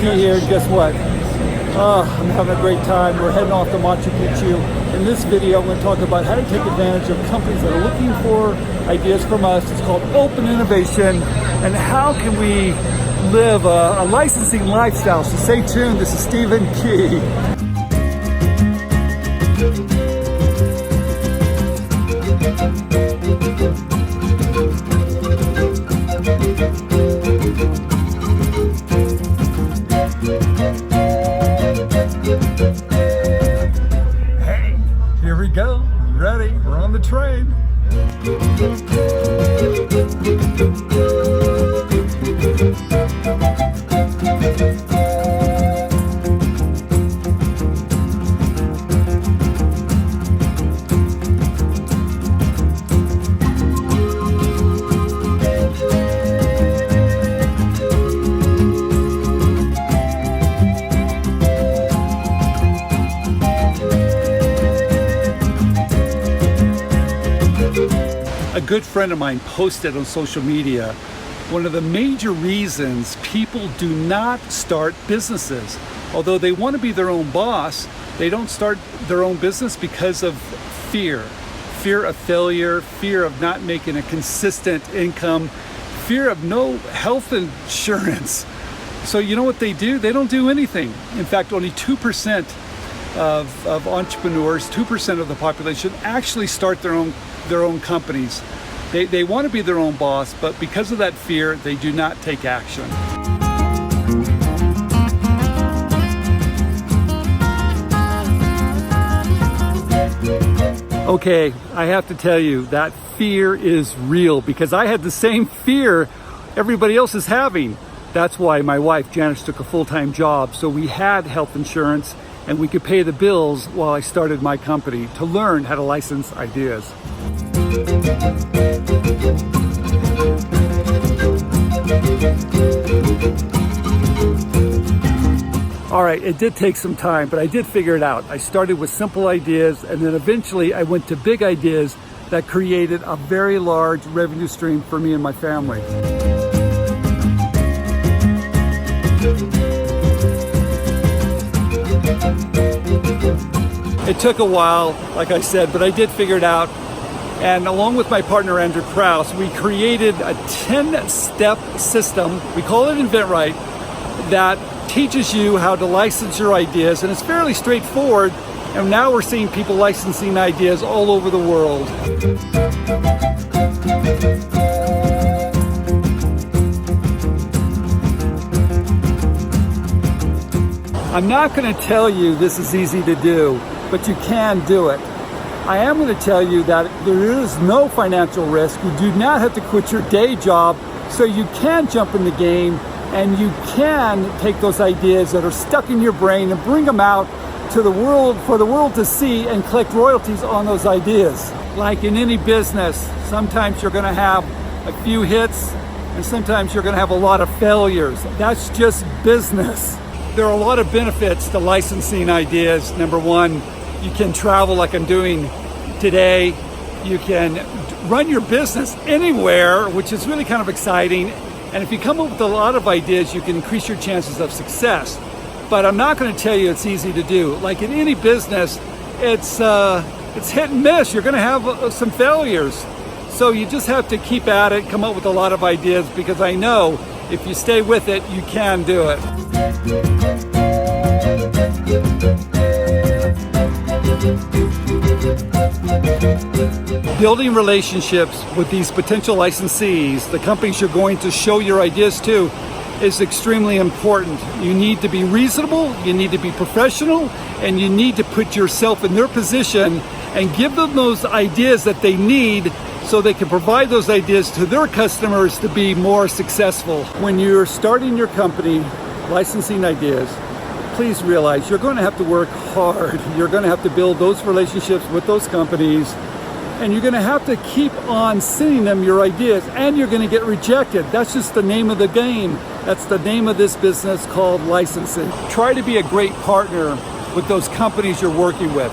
Key here, and guess what? I'm having a great time. We're heading off to Machu Picchu. In this video, I'm going to talk about how to take advantage of companies that are looking for ideas from us. It's called Open Innovation, and how can we live a licensing lifestyle. So stay tuned. This is Stephen Key. Hey, here we go. Ready? We're on the train. A good friend of mine posted on social media, one of the major reasons people do not start businesses, although they want to be their own boss, they don't start their own business because of fear. Fear of failure, fear of not making a consistent income, fear of no health insurance. So you know what they do? They don't do anything. In fact, only 2% of entrepreneurs, 2% of the population actually start their own companies. They want to be their own boss, but because of that fear, they do not take action. Okay, I have to tell you that fear is real, because I had the same fear everybody else is having. That's why my wife, Janice, took a full-time job, so we had health insurance and we could pay the bills while I started my company to learn how to license ideas. All right, it did take some time, but I did figure it out. I started with simple ideas, and then eventually I went to big ideas that created a very large revenue stream for me and my family. It took a while, like I said, but I did figure it out. And along with my partner, Andrew Krause, we created a 10-step system. We call it InventRight, that teaches you how to license your ideas. And it's fairly straightforward. And now we're seeing people licensing ideas all over the world. I'm not going to tell you this is easy to do, but you can do it. I am going to tell you that there is no financial risk. You do not have to quit your day job, so you can jump in the game and you can take those ideas that are stuck in your brain and bring them out to the world, for the world to see, and collect royalties on those ideas. Like in any business, sometimes you're going to have a few hits and sometimes you're going to have a lot of failures. That's just business. There are a lot of benefits to licensing ideas. Number one, you can travel like I'm doing today. You can run your business anywhere, which is really kind of exciting. And if you come up with a lot of ideas, you can increase your chances of success. But I'm not going to tell you it's easy to do. Like in any business, it's hit and miss. You're going to have some failures. So you just have to keep at it, come up with a lot of ideas, because I know if you stay with it, you can do it. Building relationships with these potential licensees, the companies you're going to show your ideas to, is extremely important. You need to be reasonable, you need to be professional, and you need to put yourself in their position and give them those ideas that they need so they can provide those ideas to their customers to be more successful. When you're starting your company, licensing ideas, please realize you're going to have to work hard. You're going to have to build those relationships with those companies, and you're going to have to keep on sending them your ideas, and you're going to get rejected. That's just the name of the game. That's the name of this business called licensing. Try to be a great partner with those companies you're working with.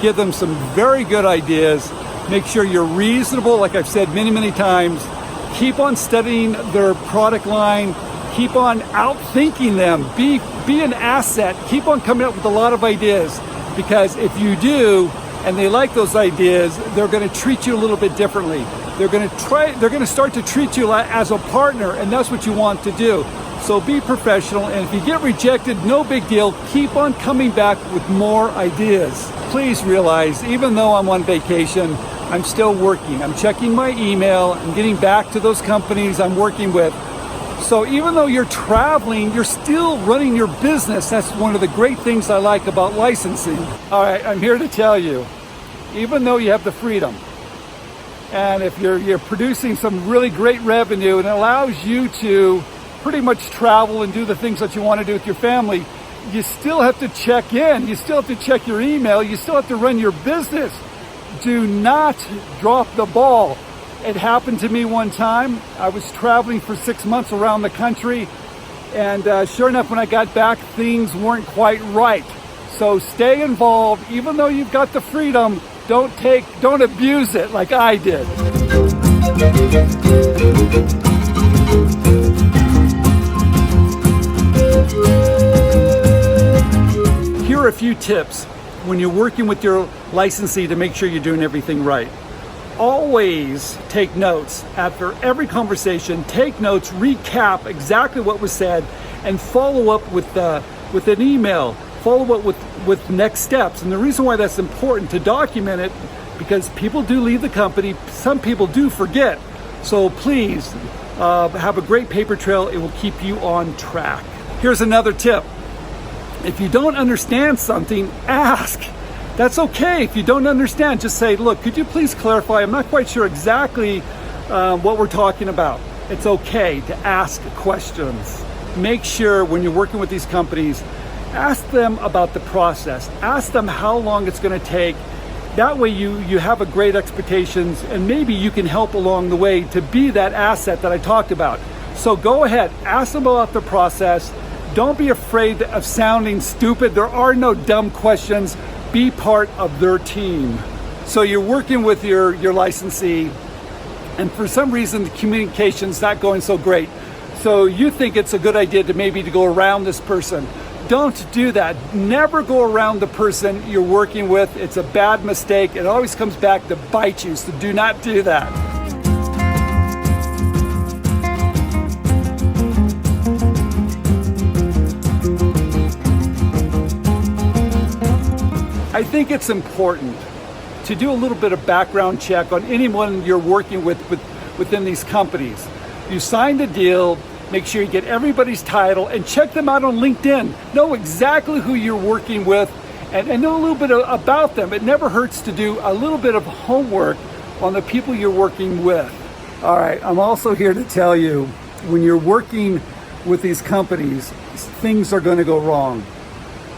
Give them some very good ideas. Make sure you're reasonable, like I've said many, many times. Keep on studying their product line. Keep on outthinking them. Be an asset. Keep on coming up with a lot of ideas, because if you do, and they like those ideas, they're going to treat you a little bit differently. They're going to start to treat you as a partner, and that's what you want to do. So be professional, and if you get rejected, no big deal. Keep on coming back with more ideas. Please realize, even though I'm on vacation, I'm still working. I'm checking my email. I'm getting back to those companies I'm working with. So even though you're traveling, you're still running your business. That's one of the great things I like about licensing. All right, I'm here to tell you, even though you have the freedom, and if you're producing some really great revenue, and it allows you to pretty much travel and do the things that you want to do with your family, you still have to check in. You still have to check your email. You still have to run your business. Do not drop the ball. It happened to me one time. I was traveling for 6 months around the country, and sure enough, when I got back, things weren't quite right. So stay involved. Even though you've got the freedom, don't abuse it like I did. Here are a few tips when you're working with your licensee to make sure you're doing everything right. Always take notes. After every conversation, take notes, recap exactly what was said, and follow up with an email. Follow up with next steps. And the reason why that's important to document it, because people do leave the company. Some people do forget. So please have a great paper trail. It will keep you on track. Here's another tip. If you don't understand something, ask. That's okay. If you don't understand, just say, look, could you please clarify? I'm not quite sure exactly what we're talking about. It's okay to ask questions. Make sure when you're working with these companies, ask them about the process. Ask them how long it's going to take. That way you have a great expectations, and maybe you can help along the way to be that asset that I talked about. So go ahead, ask them about the process. Don't be afraid of sounding stupid. There are no dumb questions. Be part of their team. So you're working with your licensee, and for some reason the communication's not going so great. So you think it's a good idea to go around this person. Don't do that. Never go around the person you're working with. It's a bad mistake. It always comes back to bite you, so do not do that. I think it's important to do a little bit of background check on anyone you're working with within these companies. You signed a deal, make sure you get everybody's title, and check them out on LinkedIn. Know exactly who you're working with, and know a little bit about them. It never hurts to do a little bit of homework on the people you're working with. All right, I'm also here to tell you, when you're working with these companies, things are going to go wrong.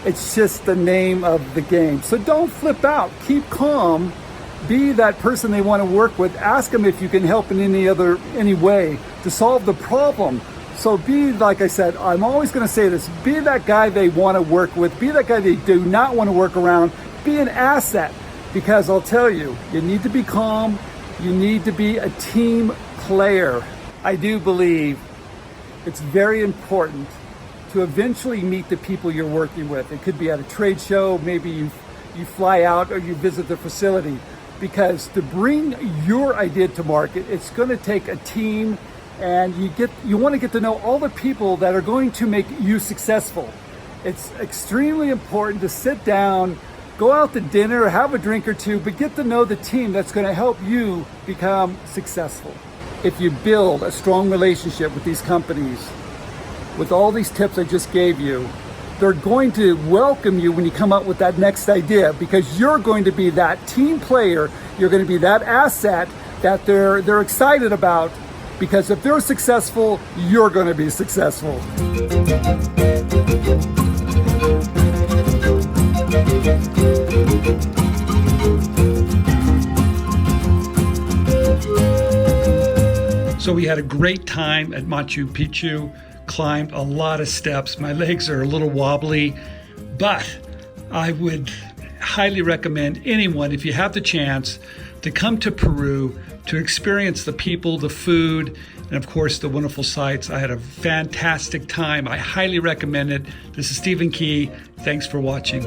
It's just the name of the game. So don't flip out. Keep calm. Be that person they want to work with. Ask them if you can help in any way to solve the problem. So be, like I said, I'm always going to say this, be that guy they want to work with. Be that guy they do not want to work around. Be an asset, because I'll tell you, you need to be calm. You need to be a team player. I do believe it's very important to eventually meet the people you're working with. It could be at a trade show, maybe you fly out or you visit the facility, because to bring your idea to market, it's going to take a team, and you want to get to know all the people that are going to make you successful. It's extremely important to sit down, go out to dinner, have a drink or two, but get to know the team that's going to help you become successful. If you build a strong relationship with these companies, with all these tips I just gave you, they're going to welcome you when you come up with that next idea, because you're going to be that team player. You're going to be that asset that they're excited about, because if they're successful, you're going to be successful. So we had a great time at Machu Picchu. Climbed a lot of steps. My legs are a little wobbly, but I would highly recommend anyone, if you have the chance, to come to Peru to experience the people, the food, and of course the wonderful sights. I had a fantastic time. I highly recommend it. This is Stephen Key. Thanks for watching.